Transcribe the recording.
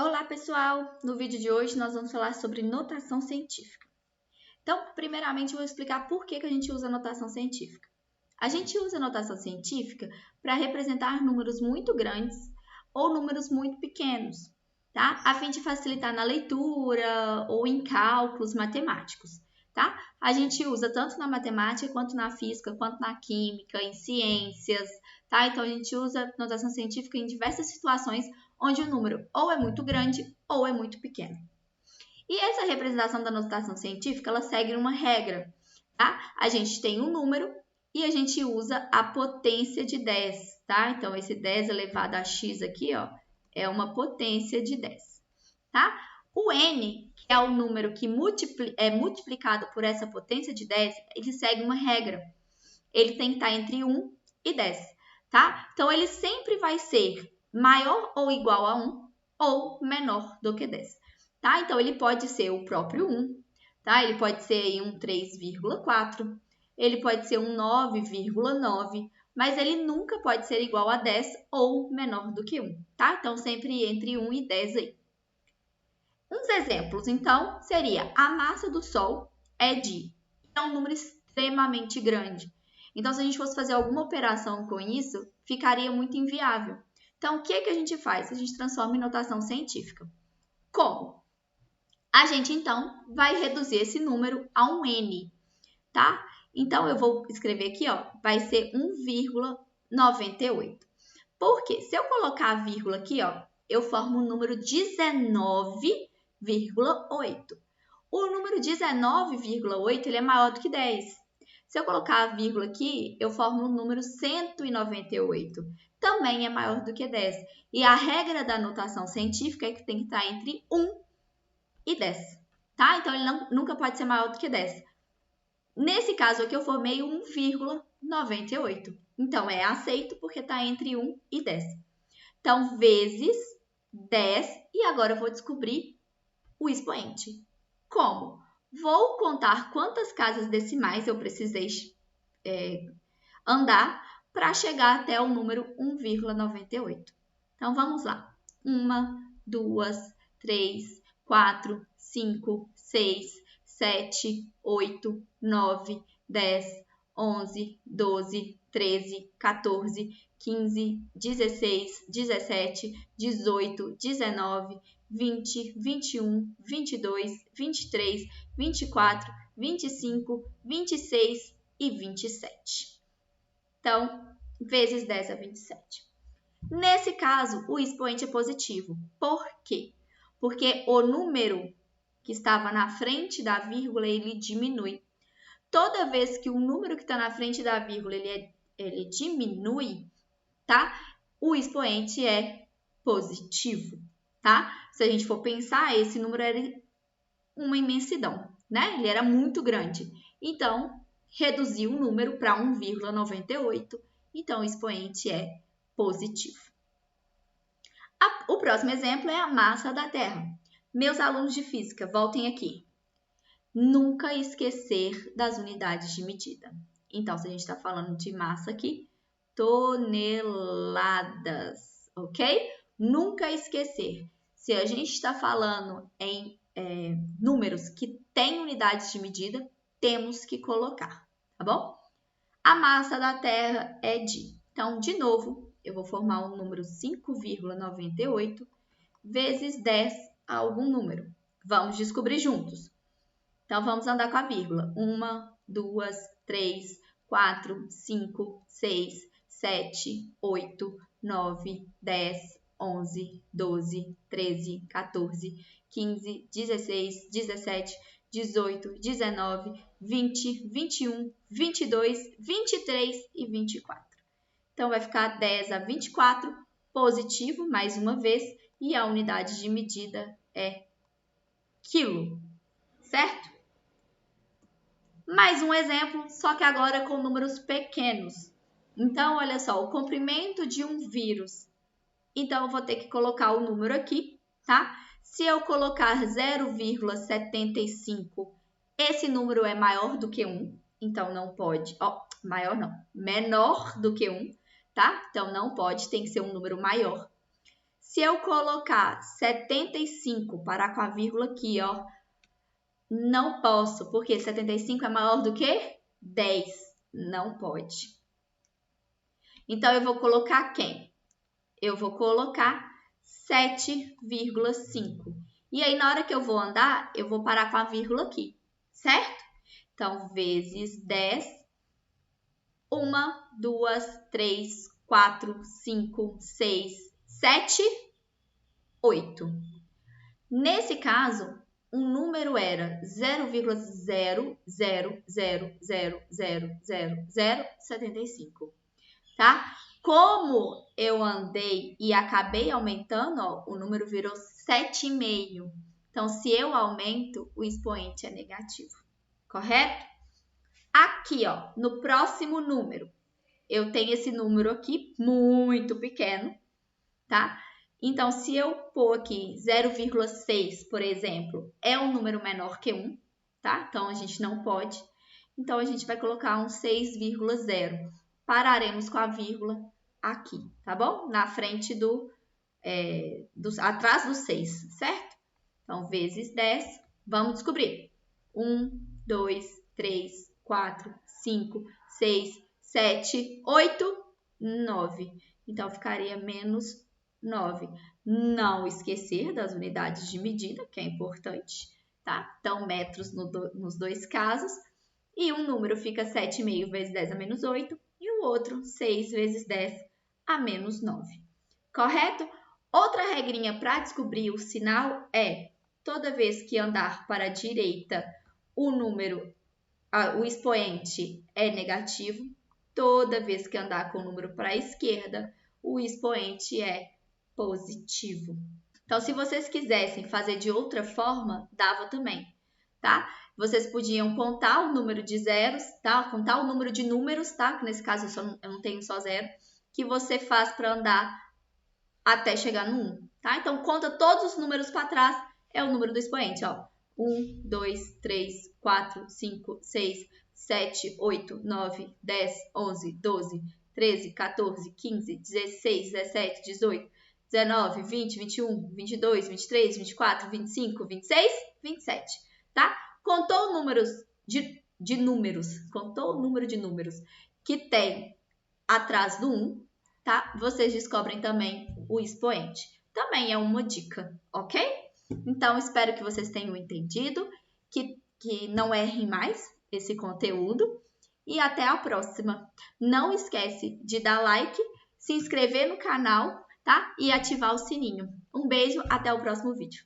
Olá, pessoal! No vídeo de hoje nós vamos falar sobre notação científica. Então, primeiramente, eu vou explicar por que a gente usa notação científica. A gente usa notação científica para representar números muito grandes ou números muito pequenos, tá? A fim de facilitar na leitura ou em cálculos matemáticos, tá? A gente usa tanto na matemática, quanto na física, quanto na química, em ciências, tá? Então, a gente usa notação científica em diversas situações onde o número ou é muito grande ou é muito pequeno. E essa representação da notação científica, ela segue uma regra, tá? A gente tem um número e a gente usa a potência de 10, tá? Então, esse 10 elevado a x aqui, ó, é uma potência de 10, tá? O n, que é o número que é multiplicado por essa potência de 10, ele segue uma regra. Ele tem que estar entre 1 e 10, tá? Então, ele sempre vai ser maior ou igual a 1 ou menor do que 10, tá? Então, ele pode ser o próprio 1, tá? Ele pode ser um 3,4, ele pode ser um 9,9, mas ele nunca pode ser igual a 10 ou menor do que 1, tá? Então, sempre entre 1 e 10 aí. Uns exemplos, então, seria a massa do Sol é um número extremamente grande. Então, se a gente fosse fazer alguma operação com isso, ficaria muito inviável. Então, o que a gente faz? A gente transforma em notação científica. Como? A gente, então, vai reduzir esse número a um n, tá? Então, eu vou escrever aqui, ó, vai ser 1,98. Por quê? Se eu colocar a vírgula aqui, ó, eu formo o número 19,8. O número 19,8 ele é maior do que 10. Se eu colocar a vírgula aqui, eu formo o número 198. Também é maior do que 10. E a regra da notação científica é que tem que estar entre 1 e 10. Tá? Então, ele nunca pode ser maior do que 10. Nesse caso aqui, eu formei 1,98. Então, é aceito porque está entre 1 e 10. Então, vezes 10. E agora eu vou descobrir o expoente. Como? Vou contar quantas casas decimais eu precisei andar para chegar até o número 1,98. Então, vamos lá. 1, 2, 3, 4, 5, 6, 7, 8, 9, 10, 11, 12, 13, 14, 15, 16, 17, 18, 19, 20, 21, 22, 23, 24, 25, 26 e 27. Então, vezes 10 a 27. Nesse caso, o expoente é positivo. Por quê? Porque o número que estava na frente da vírgula, ele diminui. Toda vez que o número que está na frente da vírgula, ele diminui, tá? O expoente é positivo, tá? Se a gente for pensar, esse número era uma imensidão, né? Ele era muito grande. Então, reduziu o número para 1,98. Então, o expoente é positivo. O próximo exemplo é a massa da Terra. Meus alunos de física, voltem aqui. Nunca esquecer das unidades de medida. Então, se a gente está falando de massa aqui, toneladas, ok? Nunca esquecer. Se a gente está falando em números que têm unidades de medida, temos que colocar, tá bom? A massa da Terra é de... Então, de novo, eu vou formar o número 5,98 vezes 10 a algum número. Vamos descobrir juntos. Então, vamos andar com a vírgula. 1, 2, 3, 4, 5, 6, 7, 8, 9, 10, 11, 12, 13, 14, 15, 16, 17, 18, 19, 20, 21, 22, 23 e 24. Então, vai ficar 10 a 24, positivo, mais uma vez, e a unidade de medida é quilo, certo? Mais um exemplo, só que agora com números pequenos. Então, olha só, o comprimento de um vírus. Então, eu vou ter que colocar o número aqui, tá? Se eu colocar 0,75, esse número é maior do que 1, então não pode. Ó, maior não, menor do que 1, tá? Então, não pode, tem que ser um número maior. Se eu colocar 75, parar com a vírgula aqui, ó, não posso, porque 75 é maior do que 10. Não pode. Então, eu vou colocar quem? Eu vou colocar 7,5. E aí, na hora que eu vou andar, eu vou parar com a vírgula aqui, certo? Então, vezes 10. 1, 2, 3, 4, 5, 6, 7, 8. Nesse caso, o número era 0,000000075, tá? Como eu andei e acabei aumentando, ó, o número virou 7,5. Então, se eu aumento, o expoente é negativo, correto? Aqui, ó, no próximo número, eu tenho esse número aqui muito pequeno, tá? Então, se eu pôr aqui 0,6, por exemplo, é um número menor que 1, tá? Então, a gente não pode. Então, a gente vai colocar um 6,0. Pararemos com a vírgula aqui, tá bom? Na frente atrás do 6, certo? Então, vezes 10, vamos descobrir. 1, 2, 3, 4, 5, 6, 7, 8, 9. Então, ficaria menos 9. Não esquecer das unidades de medida, que é importante, tá? Então, metros nos dois casos. E um número fica 7,5 vezes 10 a menos 8 e o outro 6 vezes 10 a menos 9. Correto? Outra regrinha para descobrir o sinal é toda vez que andar para a direita, o expoente é negativo. Toda vez que andar com o número para a esquerda, o expoente é positivo. Então, se vocês quisessem fazer de outra forma, dava também, tá? Vocês podiam contar o número de zeros, tá? Contar o número de números, tá? Que nesse caso eu não tenho só zero, que você faz para andar até chegar no 1, tá? Então, conta todos os números para trás, é o número do expoente, ó. 1, 2, 3, 4, 5, 6, 7, 8, 9, 10, 11, 12, 13, 14, 15, 16, 17, 18, 19, 20, 21, 22, 23, 24, 25, 26, 27, tá? Contou o número de números que tem atrás do 1, tá? Vocês descobrem também o expoente. Também é uma dica, ok? Então, espero que vocês tenham entendido, que não errem mais esse conteúdo e até a próxima. Não esquece de dar like, se inscrever no canal, tá? E ativar o sininho. Um beijo, até o próximo vídeo.